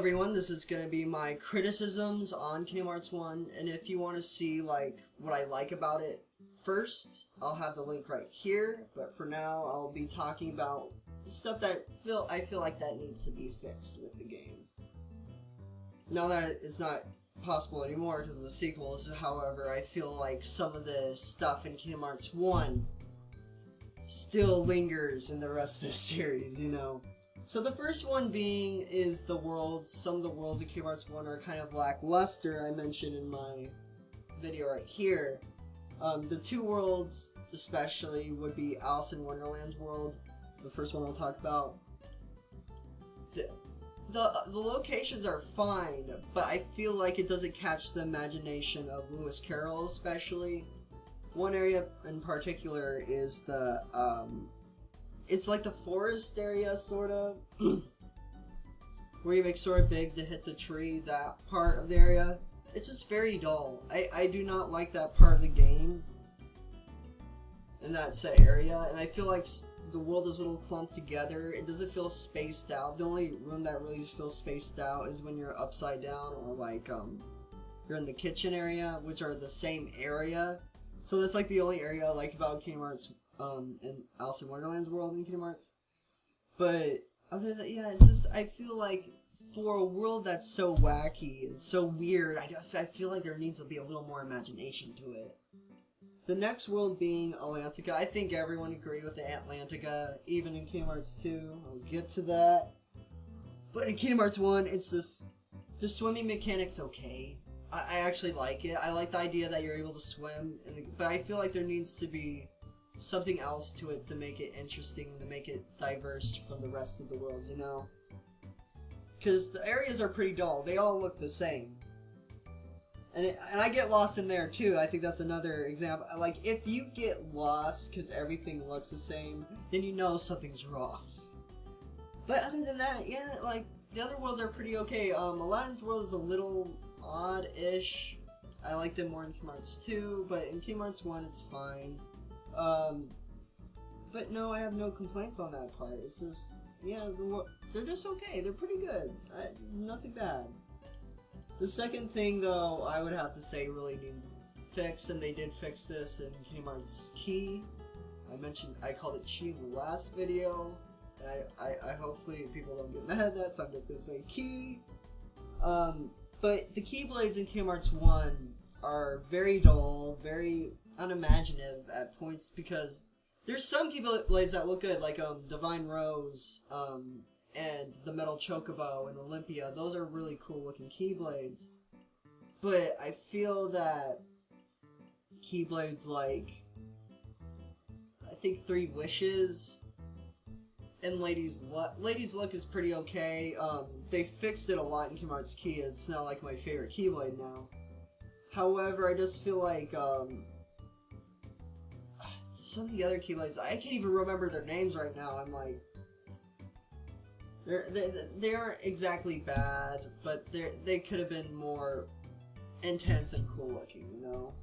everyone, this is going to be my criticisms on Kingdom Hearts 1, and if you want to see like what I like about it first, I'll have the link right here, but for now I'll be talking about the stuff that I feel like that needs to be fixed with the game. Now that it's not possible anymore because of the sequels, however, I feel like some of the stuff in Kingdom Hearts 1 still lingers in the rest of the series, you know. So the first one being is the worlds. Some of the worlds in Kingdom Hearts 1 are kind of lackluster, I mentioned in my video right here. The two worlds especially would be Alice in Wonderland's world, the first one I'll talk about. The locations are fine, but I feel like it doesn't catch the imagination of Lewis Carroll especially. One area in particular is the, it's like the forest area, sort of, where you make sort of big to hit the tree, that part of the area. It's just very dull. I do not like that part of the game, in that set area, and I feel like the world is a little clumped together. It doesn't feel spaced out. The only room that really feels spaced out is when you're upside down, or like, you're in the kitchen area, which are the same area. So that's like the only area I like about Kingdom Hearts, in Alice in Wonderland's world in Kingdom Hearts. But other than that, yeah, it's just, I feel like for a world that's so wacky and so weird, I feel like there needs to be a little more imagination to it. The next world being Atlantica. I think everyone agreed with the Atlantica, even in Kingdom Hearts 2. I'll get to that. But in Kingdom Hearts 1, it's just, the swimming mechanic's okay. I actually like it. I like the idea that you're able to swim, but I feel like there needs to be something else to it to make it interesting and to make it diverse from the rest of the worlds, you know? Because the areas are pretty dull. They all look the same. And I get lost in there too. I think that's another example. Like, if you get lost because everything looks the same, then you know something's wrong. But other than that, yeah, like, the other worlds are pretty okay. Aladdin's world is a little odd-ish. I liked it more in Kingdom Hearts 2, but in Kingdom Hearts 1 it's fine. But no, I have no complaints on that part. It's just, yeah, they're just okay. They're pretty good. Nothing bad. The second thing, though, I would have to say really needed fix, and they did fix this in Kingdom Hearts Key. I called it Chi in the last video, and I hopefully people don't get mad at that, so I'm just gonna say Key. But the Keyblades in Kingdom Hearts 1 are very dull, very unimaginative at points, because there's some Keyblades that look good, like Divine Rose, and the Metal Chocobo and Olympia. Those are really cool looking Keyblades. But I feel that Keyblades like, I think 3 Wishes and Ladies Luck is pretty okay. They fixed it a lot in Kingdom Hearts Key, and it's now like my favorite Keyblade now. However, I just feel like some of the other Keyblades, I can't even remember their names right now. I'm like, they aren't exactly bad, but they could have been more intense and cool looking, you know?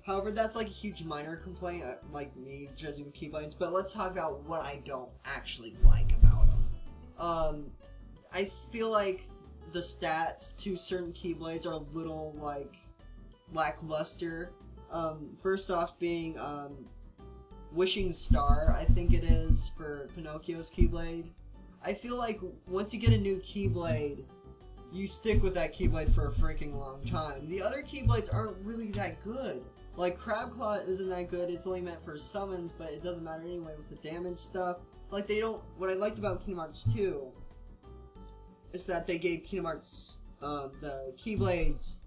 However, that's like a huge minor complaint, like me judging the Keyblades, but let's talk about what I don't actually like about them. I feel like the stats to certain Keyblades are a little, like, lackluster. First off being, Wishing Star, I think it is, for Pinocchio's Keyblade. I feel like once you get a new Keyblade, you stick with that Keyblade for a freaking long time. The other Keyblades aren't really that good. Like, Crab Claw isn't that good, it's only meant for summons, but it doesn't matter anyway with the damage stuff. Like, what I liked about Kingdom Hearts 2 is that they gave Kingdom Hearts, the Keyblades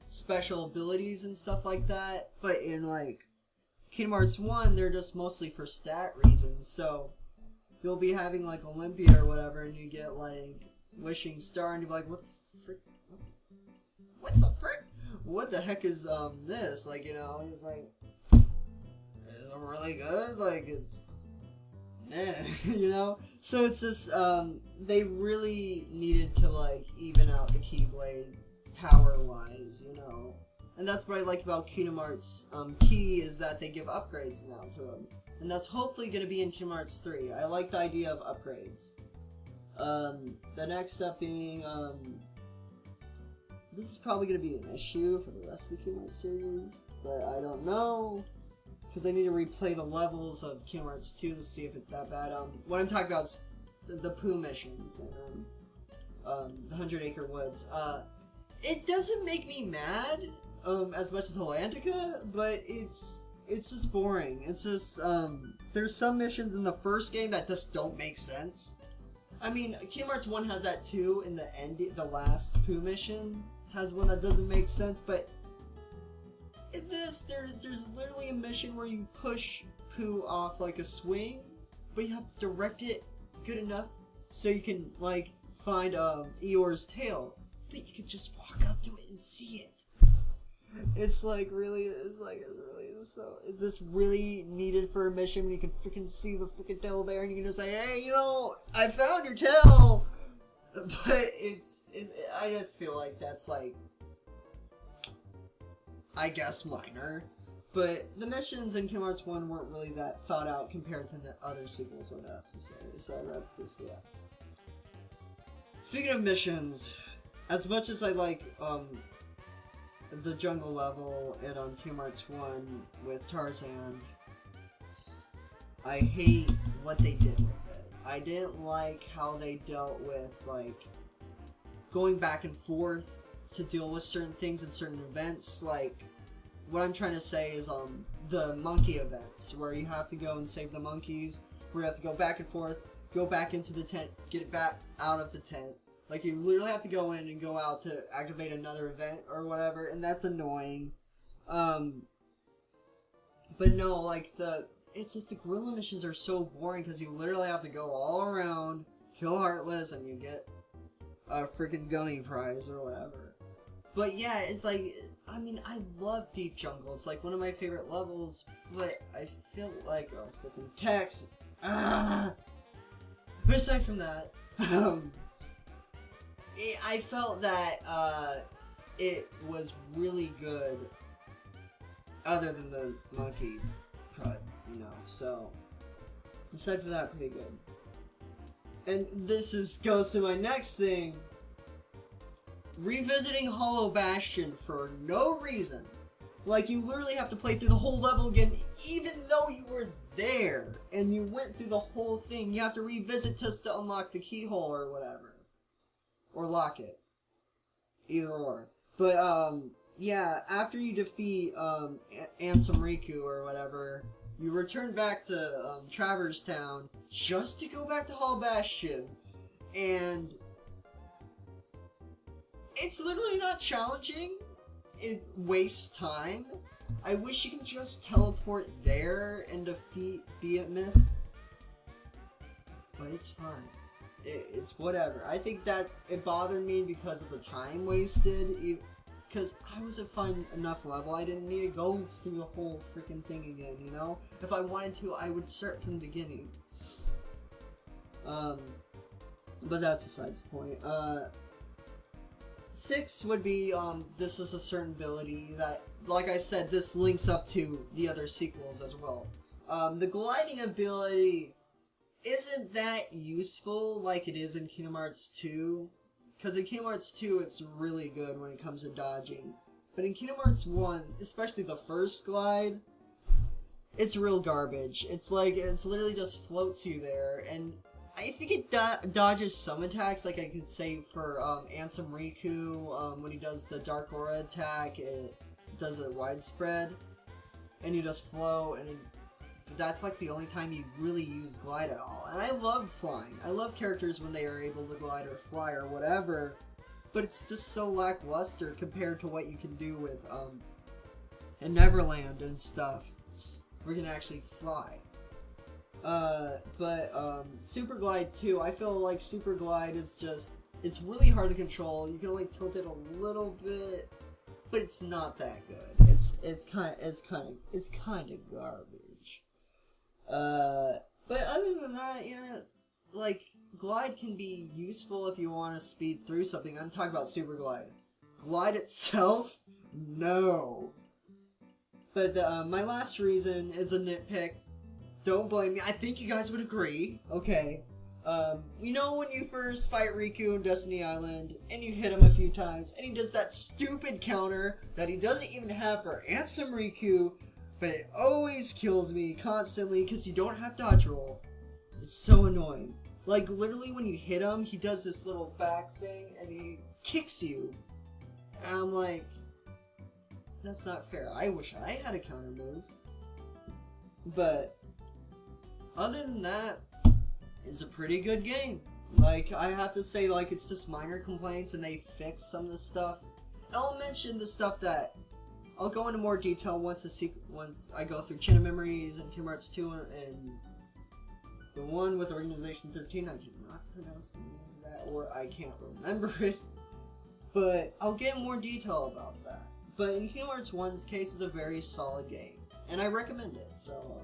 special abilities and stuff like that, but in, like, Kingdom Hearts 1, they're just mostly for stat reasons, so you'll be having, like, Olympia or whatever, and you get, like, Wishing Star, and you'll be like, what the frick? What the frick? What the heck is, this? Like, you know, it's like, is it really good? Like, it's, you know? So it's just, they really needed to, like, even out the Keyblade power-wise, you know? And that's what I like about Kingdom Hearts Key, is that they give upgrades now to them. And that's hopefully going to be in Kingdom Hearts 3. I like the idea of upgrades. The next up being, this is probably going to be an issue for the rest of the Kingdom Hearts series, but I don't know, because I need to replay the levels of Kingdom Hearts 2 to see if it's that bad. What I'm talking about is the Pooh missions and, the 100 Acre Woods. It doesn't make me mad, as much as Atlantica, but it's just boring. It's just, there's some missions in the first game that just don't make sense. I mean, Kingdom Hearts 1 has that too, in the end, the last Pooh mission has one that doesn't make sense, but in this, there's literally a mission where you push Pooh off like a swing, but you have to direct it good enough so you can, like, find, Eeyore's tail, but you can just walk up to it and see it. It's like, really, so, is this really needed for a mission when you can freaking see the freaking tail there and you can just say, hey, you know, I found your tail? But I just feel like that's, like, I guess minor. But the missions in Kingdom Hearts 1 weren't really that thought out compared to the other sequels, would have to say. So that's just, yeah. Speaking of missions, as much as I like, the jungle level in Kingdom Hearts 1 with Tarzan, I hate what they did with it. I didn't like how they dealt with, like, going back and forth to deal with certain things in certain events. Like, what I'm trying to say is, the monkey events, where you have to go and save the monkeys, where you have to go back and forth, go back into the tent, get it back out of the tent. Like, you literally have to go in and go out to activate another event or whatever, and that's annoying. But no, like, it's just the gorilla missions are so boring because you literally have to go all around, kill Heartless, and you get a freaking gummy prize or whatever. But yeah, it's like, I mean, I love Deep Jungle. It's like one of my favorite levels, but I feel like, oh, freaking text. But aside from that, I felt that it was really good, other than the monkey cut, you know. So aside from that, pretty good. And this goes to my next thing: revisiting Hollow Bastion for no reason. Like, you literally have to play through the whole level again, even though you were there and you went through the whole thing. You have to revisit just to unlock the keyhole or whatever. Or lock it. Either or. But, yeah, after you defeat, Ansem Riku or whatever, you return back to, Traverse Town just to go back to Hollow Bastion. And it's literally not challenging. It wastes time. I wish you could just teleport there and defeat Behemoth. But it's fine. It's whatever. I think that it bothered me because of the time wasted. Because I was at fine enough level. I didn't need to go through the whole freaking thing again, you know? If I wanted to, I would start from the beginning. But that's besides the point. 6 would be, this is a certain ability that, like I said, this links up to the other sequels as well. The gliding ability isn't that useful like it is in Kingdom Hearts 2. Because in Kingdom Hearts 2, it's really good when it comes to dodging. But in Kingdom Hearts 1, especially the first glide, it's real garbage. It's like, it's literally just floats you there, and I think it dodges some attacks, like I could say for Ansem Riku, when he does the Dark Aura attack, it does a widespread, and you just flow, and that's like the only time you really use glide at all. And I love flying. I love characters when they are able to glide or fly or whatever, but it's just so lackluster compared to what you can do with in Neverland and stuff, where you can actually fly. Super Glide 2, I feel like Super Glide is just, it's really hard to control. You can only tilt it a little bit, but it's not that good. It's kind of garbage. But other than that, yeah, like, Glide can be useful if you want to speed through something. I'm talking about Super Glide. Glide itself? No. But my last reason is a nitpick. Don't blame me. I think you guys would agree. Okay. You know when you first fight Riku in Destiny Island, and you hit him a few times, and he does that stupid counter that he doesn't even have for Ansem Riku, but it always kills me constantly because you don't have dodge roll. It's so annoying. Like, literally when you hit him, he does this little back thing, and he kicks you. And I'm like, that's not fair. I wish I had a counter move. But other than that, it's a pretty good game. Like, I have to say, like, it's just minor complaints and they fix some of the stuff. And I'll mention the stuff that I'll go into more detail once I go through Chain of Memories and Kingdom Hearts 2 and the one with Organization 13. I cannot pronounce the name of that, or I can't remember it. But I'll get more detail about that. But in Kingdom Hearts 1's case, it's a very solid game, and I recommend it. So,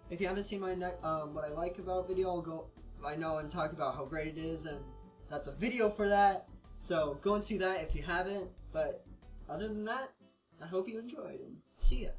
if you haven't seen my what I like about video, I know I'm talking about how great it is, and that's a video for that. So go and see that if you haven't. But other than that, I hope you enjoyed, and see ya.